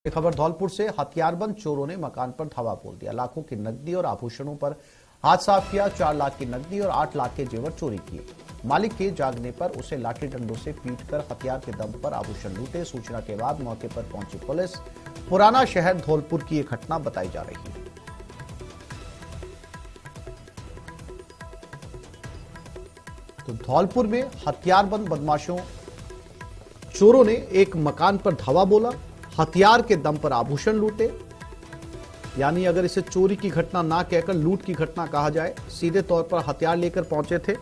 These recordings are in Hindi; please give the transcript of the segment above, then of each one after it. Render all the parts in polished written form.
खबर धौलपुर से हथियारबंद चोरों ने मकान पर धावा बोल दिया। लाखों की नकदी और आभूषणों पर हाथ साफ किया। 4 लाख की नकदी और 8 लाख के जेवर चोरी किए। मालिक के जागने पर उसे लाठी डंडों से पीटकर हथियार के दम पर आभूषण लूटे। सूचना के बाद मौके पर पहुंची पुलिस। पुराना शहर धौलपुर की यह घटना बताई जा रही है। तो धौलपुर में हथियारबंद बदमाशों चोरों ने एक मकान पर धावा बोला, हथियार के दम पर आभूषण लूटे। यानी अगर इसे चोरी की घटना ना कहकर लूट की घटना कहा जाए, सीधे तौर पर हथियार लेकर पहुंचे थे।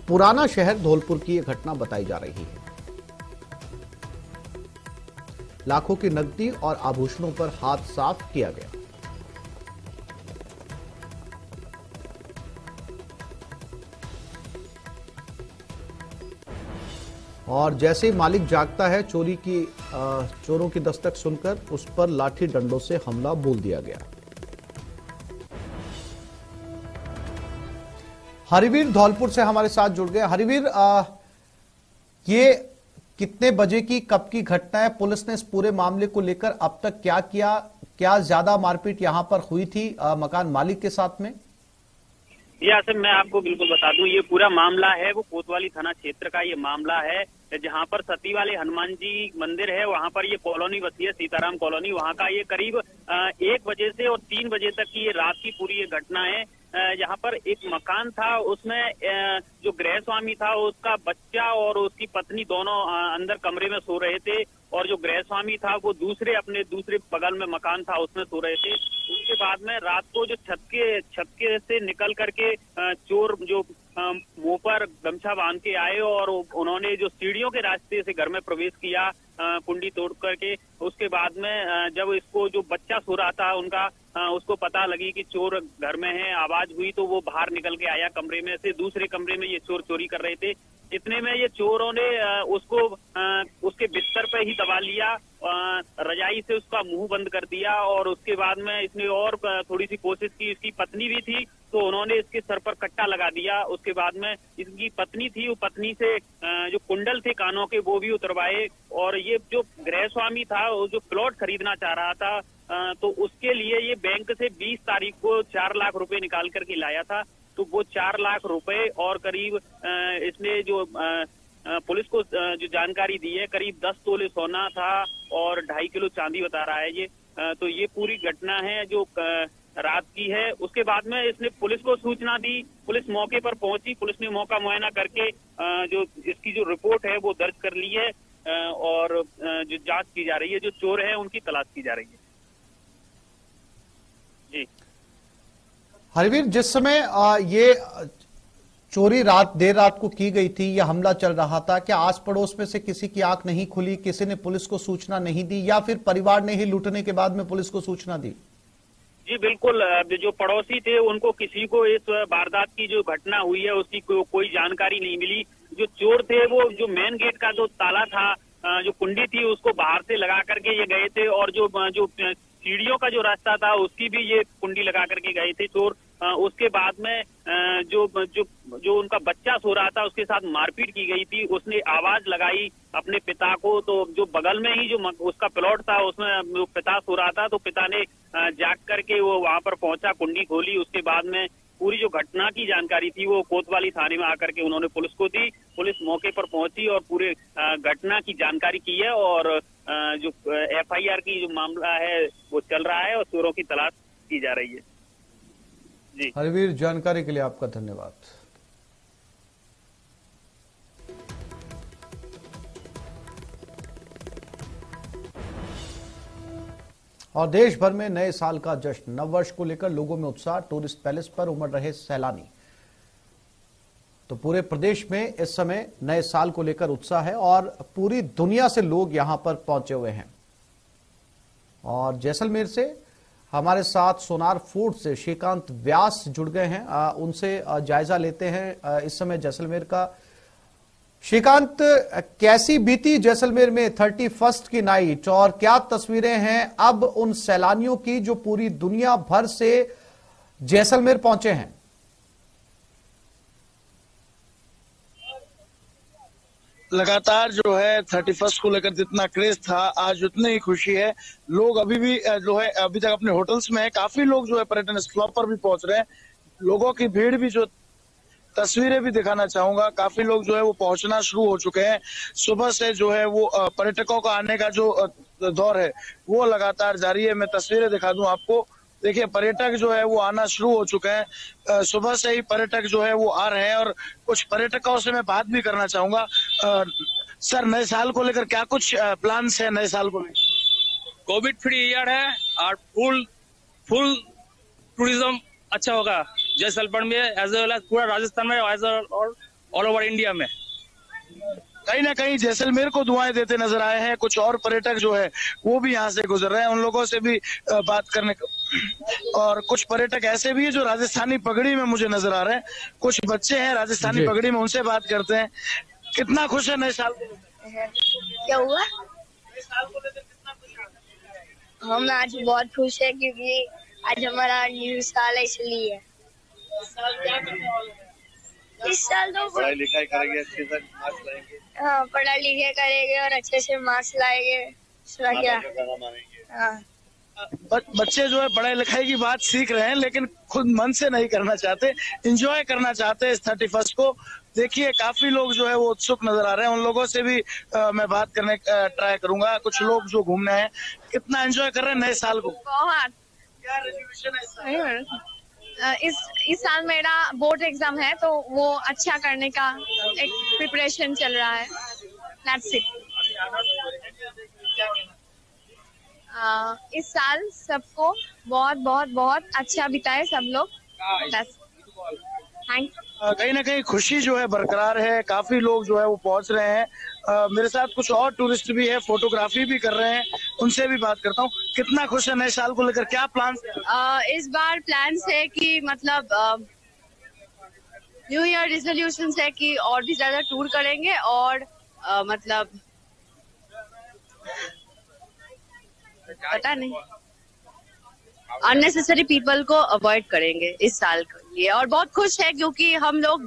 पुराना शहर धौलपुर की यह घटना बताई जा रही है। लाखों की नकदी और आभूषणों पर हाथ साफ किया गया। और जैसे ही मालिक जागता है, चोरों की दस्तक सुनकर उस पर लाठी डंडों से हमला बोल दिया गया। हरिवीर धौलपुर से हमारे साथ जुड़ गए। हरिवीर, ये कितने बजे की कब की घटना है? पुलिस ने इस पूरे मामले को लेकर अब तक क्या किया? क्या ज्यादा मारपीट यहां पर हुई थी मकान मालिक के साथ में? ये आसिफ, मैं आपको बिल्कुल बता दूं, ये पूरा मामला है वो कोतवाली थाना क्षेत्र का ये मामला है, जहां पर सती वाले हनुमान जी मंदिर है, वहां पर ये कॉलोनी बसी है, सीताराम कॉलोनी। वहां का ये करीब 1 बजे से और 3 बजे तक की ये रात की पूरी ये घटना है। यहाँ पर एक मकान था, उसमें जो गृह स्वामी था उसका बच्चा और उसकी पत्नी दोनों अंदर कमरे में सो रहे थे, और जो गृह स्वामी था वो अपने दूसरे बगल में मकान था उसमें सो रहे थे। उसके बाद में रात को जो छत के से निकल करके चोर जो मुंह पर गमछा बांध के आए और उन्होंने जो सीढ़ियों के रास्ते से घर में प्रवेश किया, कुंडी तोड़ करके। उसके बाद में जब इसको जो बच्चा सो रहा था उनका उसको पता लगी कि चोर घर में है, आवाज हुई, तो वो बाहर निकल के आया कमरे में से। दूसरे कमरे में ये चोर चोरी कर रहे थे। इतने में ये चोरों ने उसको उसके बिस्तर पे ही दबा लिया, रजाई से उसका मुंह बंद कर दिया, और उसके बाद में इसने और थोड़ी सी कोशिश की। इसकी पत्नी भी थी तो उन्होंने इसके सर पर कट्टा लगा दिया। उसके बाद में इसकी पत्नी थी, वो पत्नी से जो कुंडल थे कानों के वो भी उतरवाए। और ये जो गृह स्वामी था वो जो प्लॉट खरीदना चाह रहा था, तो उसके लिए ये बैंक से 20 तारीख को 4 लाख रुपए निकाल करके लाया था। तो वो 4 लाख रुपए और करीब इसने जो पुलिस को जो जानकारी दी है, करीब 10 तोले सोना था और 2.5 किलो चांदी बता रहा है ये। तो ये पूरी घटना है जो रात की है। उसके बाद में इसने पुलिस को सूचना दी, पुलिस मौके पर पहुंची, पुलिस ने मौका मुआयना करके जो इसकी जो रिपोर्ट है वो दर्ज कर ली है, और जो जांच की जा रही है, जो चोर है उनकी तलाश की जा रही है। जी हरवीर, जिस समय ये चोरी देर रात को की गई थी, यह हमला चल रहा था, क्या आस पड़ोस में से किसी की आंख नहीं खुली? किसी ने पुलिस को सूचना नहीं दी, या फिर परिवार ने ही लूटने के बाद में पुलिस को सूचना दी? जी बिल्कुल, जो पड़ोसी थे उनको किसी को इस वारदात की जो घटना हुई है उसकी कोई जानकारी नहीं मिली। जो चोर थे वो जो मेन गेट का जो ताला था, जो कुंडी थी, उसको बाहर से लगा करके ये गए थे, और जो सीढ़ियों का जो रास्ता था उसकी भी ये कुंडी लगा करके गए थे चोर। उसके बाद में जो उनका बच्चा सो रहा था उसके साथ मारपीट की गई थी। उसने आवाज लगाई अपने पिता को, तो जो बगल में ही जो उसका प्लॉट था उसमें जो पिता सो रहा था, तो पिता ने जाग करके वो वहां पर पहुंचा, कुंडी खोली। उसके बाद में पूरी जो घटना की जानकारी थी वो कोतवाली थाने में आकर के उन्होंने पुलिस को दी। पुलिस मौके पर पहुंची और पूरे घटना की जानकारी की है, और जो FIR की जो मामला है वो चल रहा है और चोरों की तलाश की जा रही है। जी हरवीर, जानकारी के लिए आपका धन्यवाद। और देश भर में नए साल का जश्न, नववर्ष को लेकर लोगों में उत्साह। टूरिस्ट पैलेस पर उमड़ रहे सैलानी। तो पूरे प्रदेश में इस समय नए साल को लेकर उत्साह है और पूरी दुनिया से लोग यहां पर पहुंचे हुए हैं। और जैसलमेर से हमारे साथ सोनार फोर्ट से श्रीकांत व्यास जुड़ गए हैं, उनसे जायजा लेते हैं इस समय जैसलमेर का। श्रीकांत, कैसी बीती जैसलमेर में 31st की नाइट, और क्या तस्वीरें हैं अब उन सैलानियों की जो पूरी दुनिया भर से जैसलमेर पहुंचे हैं? लगातार जो है 31 को लेकर जितना क्रेज था, आज उतनी ही खुशी है। लोग अभी भी जो है अभी तक अपने होटल्स में है। काफी लोग जो है पर्यटन स्थलों पर भी पहुंच रहे हैं। लोगों की भीड़ भी जो तस्वीरें भी दिखाना चाहूंगा, काफी लोग जो है वो पहुंचना शुरू हो चुके हैं। सुबह से जो है वो पर्यटकों का आने का जो दौर है वो लगातार जारी है। मैं तस्वीरें दिखा दूं आपको। देखिए पर्यटक जो है वो आना शुरू हो चुके हैं। सुबह से ही पर्यटक जो है वो आ रहे हैं और कुछ पर्यटकों से मैं बात भी करना चाहूंगा। सर, नए साल को लेकर क्या कुछ प्लान्स है? नए साल को लेकर कोविड फ्री ईयर है और फुल टूरिज्म अच्छा होगा जैसलमेर में एज वेल एज पूरा राजस्थान में एज ऑल ओवर इंडिया में। कहीं ना कहीं जैसलमेर को दुआएं देते नजर आए हैं कुछ और पर्यटक जो है वो भी यहाँ से गुजर रहे हैं। उन लोगों से भी बात करने और कुछ पर्यटक ऐसे भी है जो राजस्थानी पगड़ी में मुझे नजर आ रहे हैं। कुछ बच्चे हैं राजस्थानी पगड़ी में, उनसे बात करते हैं। कितना खुश है नए साल को? क्या हुआ? नए साल को लेकर कितना खुश? हम आज बहुत खुश है क्योंकि आज हमारा न्यू साल है, इसलिए। इस साल क्या करने वाले हैं? इस साल तो पढ़ाई लिखाई करेंगे, अच्छे से मार्क्स लाएंगे। हाँ, पढ़ाई लिखाई करेंगे और अच्छे से मार्क्स लाएंगे। क्या? हाँ। बच्चे जो है पढ़ाई लिखाई की बात सीख रहे हैं लेकिन खुद मन से नहीं करना चाहते, एंजॉय करना चाहते हैं इस 31 को। देखिए काफी लोग जो है वो उत्सुक नजर आ रहे हैं। उन लोगों से भी मैं बात करने ट्राई करूंगा। कुछ लोग जो घूमने हैं, कितना एंजॉय कर रहे हैं नए साल को? बहुत। क्या रेजोल्यूशन है इस साल मेरा बोर्ड एग्जाम है तो वो अच्छा करने का एक प्रिपरेशन चल रहा है। That's it. इस साल सबको बहुत बहुत बहुत अच्छा बिताए सब लोग। थैंक। कहीं ना कहीं खुशी जो है बरकरार है। काफी लोग जो है वो पहुंच रहे हैं। मेरे साथ कुछ और टूरिस्ट भी है, फोटोग्राफी भी कर रहे हैं, उनसे भी बात करता हूँ। कितना खुश है नए साल को लेकर? क्या प्लान्स है? इस बार प्लान्स है कि मतलब न्यू ईयर रिजोल्यूशन है कि और भी ज्यादा टूर करेंगे और मतलब पता नहीं, अननेसेसरी पीपल को अवॉइड करेंगे इस साल के लिए। और बहुत खुश है क्योंकि हम लोग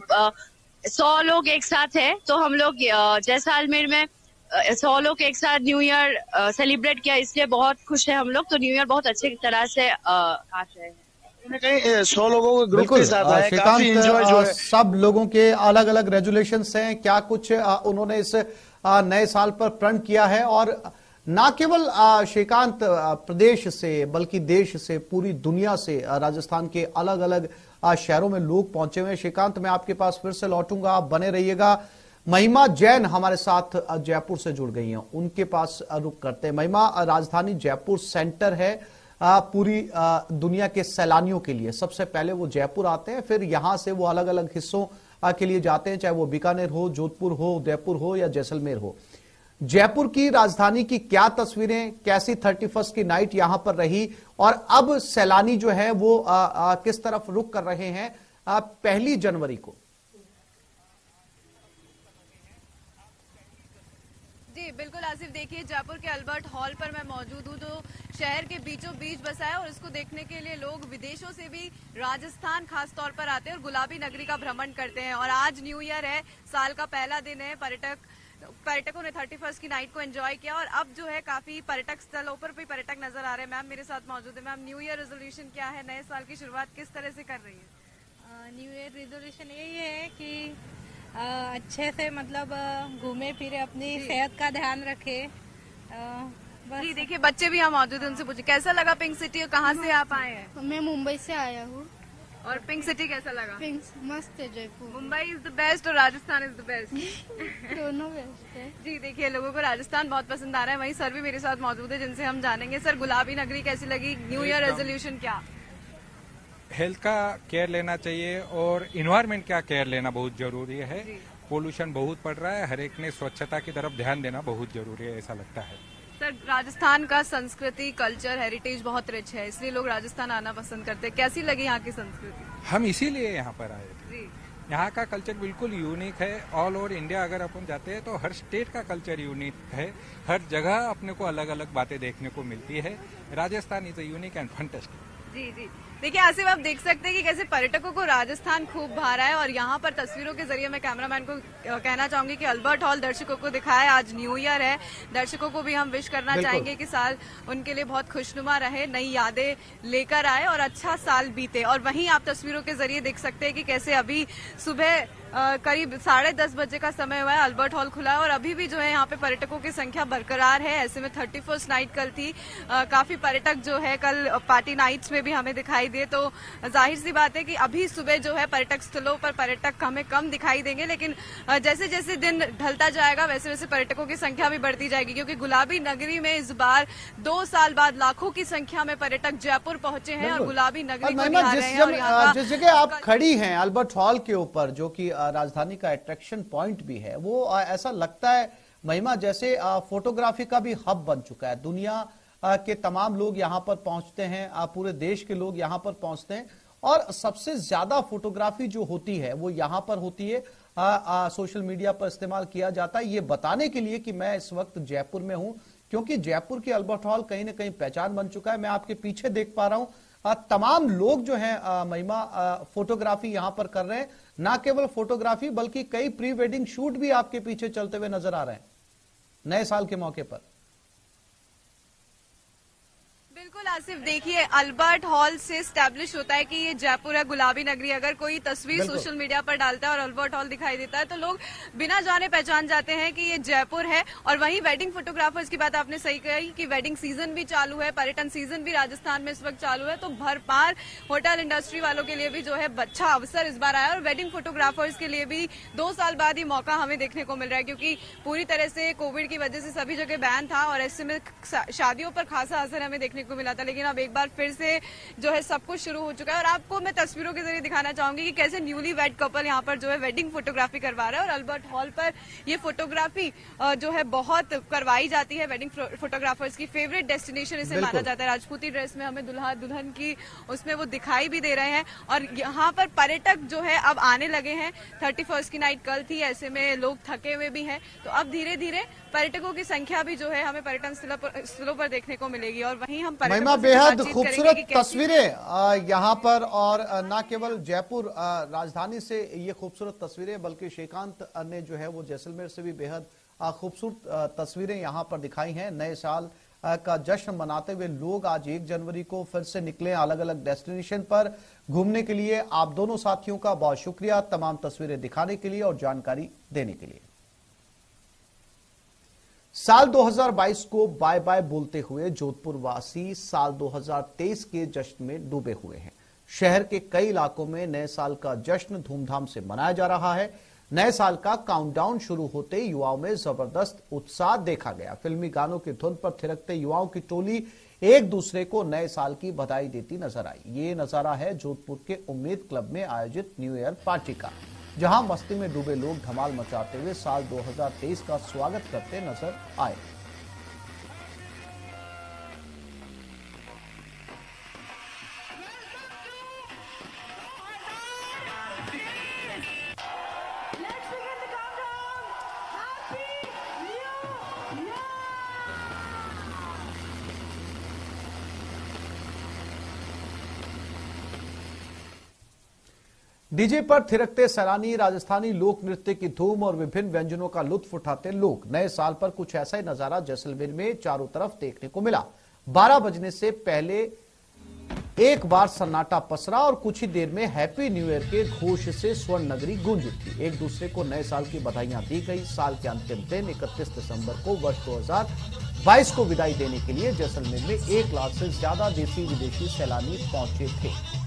100 लोग एक साथ हैं, तो हम लोग जैसलमेर में 100 लोग एक साथ न्यू ईयर सेलिब्रेट किया, इसलिए बहुत खुश है हम लोग। तो न्यू ईयर बहुत अच्छे तरह से काट रहे हैं। कहीं 100 लोगों के ग्रुप के साथ आए, काफी एंजॉय जो है। सब लोगों के अलग अलग रेजुलेशंस हैं। क्या कुछ उन्होंने इस नए साल पर प्रण किया है? और ना केवल श्रीकांत प्रदेश से बल्कि देश से, पूरी दुनिया से राजस्थान के अलग अलग शहरों में लोग पहुंचे हुए हैं। श्रीकांत, मैं आपके पास फिर से लौटूंगा, आप बने रहिएगा। महिमा जैन हमारे साथ जयपुर से जुड़ गई हैं, उनके पास रुक करते हैं। महिमा, राजधानी जयपुर सेंटर है पूरी दुनिया के सैलानियों के लिए। सबसे पहले वो जयपुर आते हैं, फिर यहां से वो अलग अलग हिस्सों के लिए जाते हैं, चाहे वो बीकानेर हो, जोधपुर हो, उदयपुर हो या जैसलमेर हो। जयपुर की राजधानी की क्या तस्वीरें, कैसी 31 की नाइट यहां पर रही और अब सैलानी जो है वो किस तरफ रुख कर रहे हैं 1 जनवरी को? जी बिल्कुल आसिफ, देखिए जयपुर के अल्बर्ट हॉल पर मैं मौजूद हूँ जो शहर के बीचों बीच बसा है और इसको देखने के लिए लोग विदेशों से भी राजस्थान खास तौर पर आते हैं और गुलाबी नगरी का भ्रमण करते हैं। और आज न्यू ईयर है, साल का पहला दिन है। पर्यटकों ने 31 की नाइट को एंजॉय किया और अब जो है काफी पर्यटक स्थलों पर भी पर्यटक नजर आ रहे हैं। मैम मेरे साथ मौजूद है। मैम, न्यू ईयर रेजोल्यूशन क्या है? नए साल की शुरुआत किस तरह से कर रही है? न्यू ईयर रेजोल्यूशन यही है कि अच्छे से मतलब घूमे फिरे, अपनी सेहत का ध्यान रखे। बस। जी देखिए बच्चे भी यहाँ मौजूद है, उनसे पूछे कैसा लगा पिंक सिटी और कहाँ से आप आए हैं? मैं मुंबई से आया हूँ। और पिंक सिटी कैसा लगा? पिंक मस्त है Jaipur. Mumbai is the best और राजस्थान इज द बेस्ट। दोनों बेस्ट है। जी देखिए लोगों को राजस्थान बहुत पसंद आ रहा है। वहीं सर भी मेरे साथ मौजूद है जिनसे हम जानेंगे। सर, गुलाबी नगरी कैसी लगी? न्यू ईयर रेजोल्यूशन क्या? हेल्थ का केयर लेना चाहिए और इन्वायरमेंट का केयर लेना बहुत जरूरी है। पोल्यूशन बहुत बढ़ रहा है, हर एक ने स्वच्छता की तरफ ध्यान देना बहुत जरूरी है, ऐसा लगता है। सर, राजस्थान का संस्कृति, कल्चर, हेरिटेज बहुत रिच है, इसलिए लोग राजस्थान आना पसंद करते हैं। कैसी लगी यहाँ की संस्कृति? हम इसीलिए यहाँ पर आए थे। यहाँ का कल्चर बिल्कुल यूनिक है। ऑल ओवर इंडिया अगर अपन जाते हैं तो हर स्टेट का कल्चर यूनिक है। हर जगह अपने को अलग अलग बातें देखने को मिलती है। Rajasthan is a unique and fantastic. जी जी, देखिए आसिफ, आप देख सकते हैं कि कैसे पर्यटकों को राजस्थान खूब भा रहा है और यहाँ पर तस्वीरों के जरिए मैं कैमरामैन को कहना चाहूंगी कि अल्बर्ट हॉल दर्शकों को दिखाया। आज न्यू ईयर है, दर्शकों को भी हम विश करना चाहेंगे कि साल उनके लिए बहुत खुशनुमा रहे, नई यादें लेकर आए और अच्छा साल बीते। और वहीं आप तस्वीरों के जरिए देख सकते हैं कि कैसे अभी सुबह करीब 10:30 बजे का समय हुआ है, अल्बर्ट हॉल खुला है और अभी भी जो है यहाँ पे पर्यटकों की संख्या बरकरार है। ऐसे में 31st नाइट कल थी, काफी पर्यटक जो है कल पार्टी नाइट्स में भी हमें दिखाई दिए, तो जाहिर सी बात है कि अभी सुबह जो है पर्यटक स्थलों पर पर्यटक हमें कम दिखाई देंगे, लेकिन जैसे जैसे दिन ढलता जाएगा वैसे वैसे पर्यटकों की संख्या भी बढ़ती जाएगी, क्योंकि गुलाबी नगरी में इस बार 2 साल बाद लाखों की संख्या में पर्यटक जयपुर पहुंचे हैं और गुलाबी नगरी को निहार रहे हैं। जिस जगह आप खड़ी हैं अल्बर्ट हॉल के ऊपर, जो कि राजधानी का अट्रैक्शन पॉइंट भी है, वो ऐसा लगता है महिमा जैसे फोटोग्राफी का भी हब बन चुका है। दुनिया के तमाम लोग यहाँ पर पहुंचते हैं, पूरे देश के लोग यहाँ पर पहुंचते हैं और सबसे ज्यादा फोटोग्राफी जो होती है वो यहाँ पर होती है। सोशल मीडिया पर इस्तेमाल किया जाता है ये बताने के लिए कि मैं इस वक्त जयपुर में हूं, क्योंकि जयपुर की अल्बर्ट हॉल कहीं ना कहीं पहचान बन चुका है। मैं आपके पीछे देख पा रहा हूं तमाम लोग जो हैं महिमा फोटोग्राफी यहां पर कर रहे हैं। ना केवल फोटोग्राफी बल्कि कई प्री वेडिंग शूट भी आपके पीछे चलते हुए नजर आ रहे हैं नए साल के मौके पर। बिल्कुल आसिफ, देखिए अल्बर्ट हॉल से स्टैब्लिश होता है कि ये जयपुर है, गुलाबी नगरी। अगर कोई तस्वीर सोशल मीडिया पर डालता है और अल्बर्ट हॉल दिखाई देता है तो लोग बिना जाने पहचान जाते हैं कि ये जयपुर है। और वहीं वेडिंग फोटोग्राफर्स की बात आपने सही कही कि वेडिंग सीजन भी चालू है, पर्यटन सीजन भी राजस्थान में इस वक्त चालू है, तो भरपार होटल इंडस्ट्री वालों के लिए भी जो है अच्छा अवसर इस बार आया और वेडिंग फोटोग्राफर्स के लिए भी 2 साल बाद ही मौका हमें देखने को मिल रहा है, क्योंकि पूरी तरह से कोविड की वजह से सभी जगह बैन था और ऐसे में शादियों पर खासा असर हमें देखने को मिला था। लेकिन अब एक बार फिर से जो है सब कुछ शुरू हो चुका है और आपको मैं तस्वीरों के जरिए दिखाना चाहूंगी कि कैसे न्यूली वेड कपल यहाँ पर जो है वेडिंग फोटोग्राफी करवा रहा है। और अल्बर्ट हॉल पर ये फोटोग्राफी जो है बहुत करवाई जाती है, वेडिंग फोटोग्राफर्स की फेवरेट डेस्टिनेशन इसे माना जाता है। राजपूती ड्रेस में हमें दुल्हा दुल्हन की उसमें वो दिखाई भी दे रहे हैं और यहाँ पर पर्यटक जो है अब आने लगे हैं। 31st की नाइट कल थी, ऐसे में लोग थके हुए भी हैं, तो अब धीरे धीरे पर्यटकों की संख्या भी जो है हमें पर्यटन स्थलों पर देखने को मिलेगी। और वहीं हम बेहद खूबसूरत तस्वीरें यहाँ पर, और न केवल जयपुर राजधानी से ये खूबसूरत तस्वीरें बल्कि श्रीकांत ने जो है वो जैसलमेर से भी बेहद खूबसूरत तस्वीरें यहाँ पर दिखाई हैं। नए साल का जश्न मनाते हुए लोग आज 1 जनवरी को फिर से निकले अलग अलग डेस्टिनेशन पर घूमने के लिए। आप दोनों साथियों का बहुत शुक्रिया तमाम तस्वीरें दिखाने के लिए और जानकारी देने के लिए। साल 2022 को बाय बाय बोलते हुए जोधपुर वासी साल 2023 के जश्न में डूबे हुए हैं। शहर के कई इलाकों में नए साल का जश्न धूमधाम से मनाया जा रहा है। नए साल का काउंटडाउन शुरू होते ही युवाओं में जबरदस्त उत्साह देखा गया। फिल्मी गानों की धुन पर थिरकते युवाओं की टोली एक दूसरे को नए साल की बधाई देती नजर आई। ये नजारा है जोधपुर के उम्मीद क्लब में आयोजित न्यू ईयर पार्टी का, जहां मस्ती में डूबे लोग धमाल मचाते हुए साल 2023 का स्वागत करते नजर आए। डीजे पर थिरकते सैलानी, राजस्थानी लोक नृत्य की धूम और विभिन्न व्यंजनों का लुत्फ उठाते लोग। नए साल पर कुछ ऐसा ही नजारा जैसलमेर में चारों तरफ देखने को मिला। 12 बजने से पहले एक बार सन्नाटा पसरा और कुछ ही देर में हैप्पी न्यू ईयर के घोष से स्वर्ण नगरी गूंज उठी। एक दूसरे को नए साल की बधाइयां दी गई। साल के अंतिम दिन 31 दिसंबर को वर्ष 2022 को विदाई देने के लिए जैसलमेर में 1 लाख से ज्यादा देशी विदेशी सैलानी पहुंचे थे।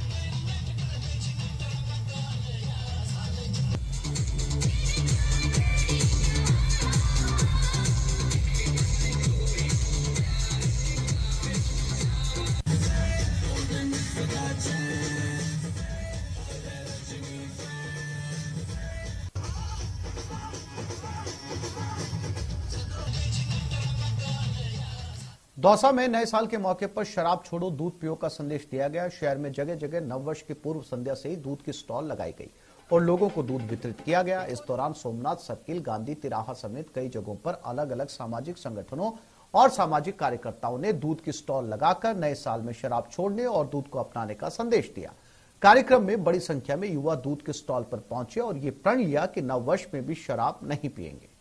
दौसा में नए साल के मौके पर शराब छोड़ो दूध पियो का संदेश दिया गया। शहर में जगह जगह नववर्ष की पूर्व संध्या से ही दूध की स्टॉल लगाई गई और लोगों को दूध वितरित किया गया। इस दौरान सोमनाथ सर्किल, गांधी तिराहा समेत कई जगहों पर अलग अलग सामाजिक संगठनों और सामाजिक कार्यकर्ताओं ने दूध की स्टॉल लगाकर नए साल में शराब छोड़ने और दूध को अपनाने का संदेश दिया। कार्यक्रम में बड़ी संख्या में युवा दूध के स्टॉल पर पहुंचे और ये प्रण लिया कि नववर्ष में भी शराब नहीं पिएंगे।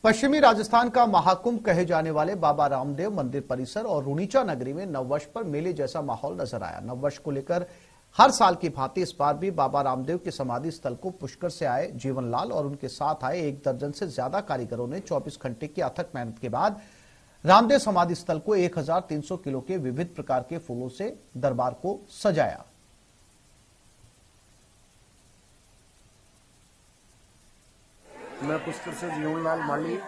पश्चिमी राजस्थान का महाकुंभ कहे जाने वाले बाबा रामदेव मंदिर परिसर और रुणीचा नगरी में नववर्ष पर मेले जैसा माहौल नजर आया। नववर्ष को लेकर हर साल की भांति इस बार भी बाबा रामदेव के समाधि स्थल को पुष्कर से आए जीवनलाल और उनके साथ आए 1 दर्जन से ज्यादा कारीगरों ने 24 घंटे की अथक मेहनत के बाद रामदेव समाधि स्थल को 1300 किलो के विविध प्रकार के फूलों से दरबार को सजाया। मैं पुष्कर से जीवनलाल माली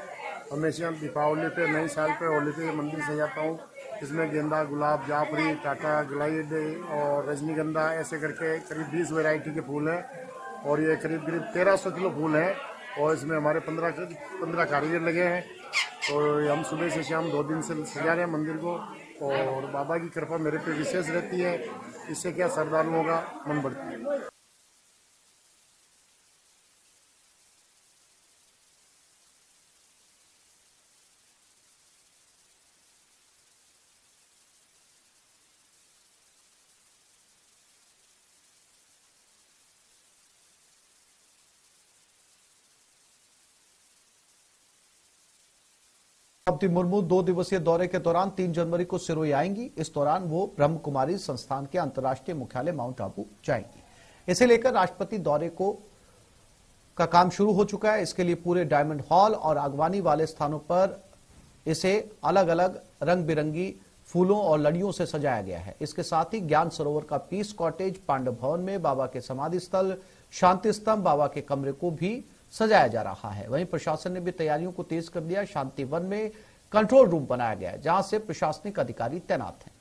हमेशा दीपावली पे, नए साल पे, होली पे मंदिर सजाता हूँ। इसमें गेंदा, गुलाब, जाफरी, टाटा, ग्लाइड और रजनीगंधा ऐसे करके करीब 20 वैरायटी के फूल हैं और ये करीब 1300 किलो फूल हैं और इसमें हमारे 15 कारीगर लगे हैं। तो हम सुबह से शाम 2 दिन से सजा रहे हैं मंदिर को और बाबा की कृपा मेरे पे विशेष रहती है। इससे क्या श्रद्धालुओं का मन बढ़ता है। द्रौपदी मुर्मू 2 दिवसीय दौरे के दौरान 3 जनवरी को सिरोही आएंगी। इस दौरान वो ब्रह्म कुमारी संस्थान के अंतर्राष्ट्रीय मुख्यालय माउंट आबू जाएंगी। इसे लेकर राष्ट्रपति दौरे का काम शुरू हो चुका है। इसके लिए पूरे डायमंड हॉल और आगवानी वाले स्थानों पर इसे अलग अलग रंग बिरंगी फूलों और लड़ियों से सजाया गया है। इसके साथ ही ज्ञान सरोवर का पीस कॉटेज, पांडव भवन में बाबा के समाधि स्थल, शांति स्तंभ, बाबा के कमरे को भी सजाया जा रहा है। वहीं प्रशासन ने भी तैयारियों को तेज कर दिया। शांति वन में कंट्रोल रूम बनाया गया है जहां से प्रशासनिक अधिकारी तैनात हैं।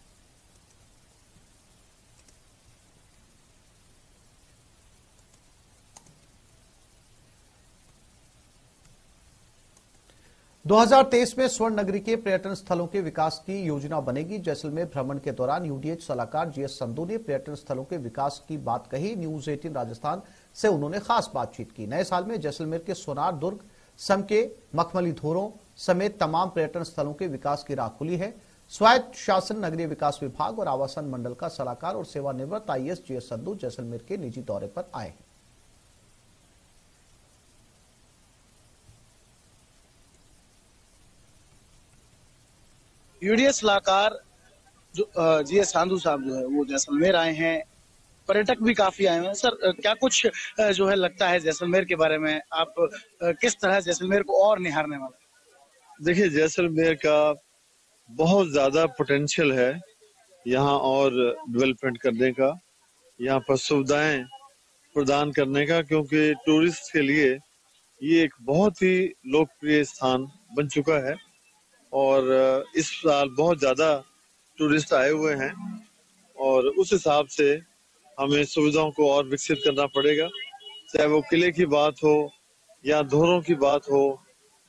दो 2023 में स्वर्ण नगरी के पर्यटन स्थलों के विकास की योजना बनेगी। जैसलमेर भ्रमण के दौरान यूडीएच सलाहकार जीएस संधू ने पर्यटन स्थलों के विकास की बात कही। न्यूज 18 राजस्थान से उन्होंने खास बातचीत की। नए साल में जैसलमेर के सोनार दुर्ग, समके, मखमली धोरों समेत तमाम पर्यटन स्थलों के विकास की राह खुली है। स्वायत्त शासन, नगरीय विकास विभाग और आवासन मंडल का सलाहकार और सेवानिवृत्त आईएएस जीएस संधू जैसलमेर के निजी दौरे पर आए हैं। यूडीएस सलाहकार जो जीएस संधू साहब जो है वो जैसलमेर आए हैं। पर्यटक भी काफी आए हैं। सर, क्या कुछ जो है लगता है जैसलमेर के बारे में? आप किस तरह जैसलमेर को और निहारने वाले? देखिए, जैसलमेर का बहुत ज्यादा पोटेंशियल है यहाँ और डेवलपमेंट करने का, यहाँ पर सुविधाएं प्रदान करने का, क्योंकि टूरिस्ट के लिए ये एक बहुत ही लोकप्रिय स्थान बन चुका है और इस साल बहुत ज्यादा टूरिस्ट आए हुए हैं और उस हिसाब से हमें सुविधाओं को और विकसित करना पड़ेगा। चाहे वो किले की बात हो या धोरों की बात हो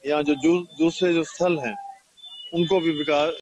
या जो दूसरे जो स्थल हैं उनको भी विकास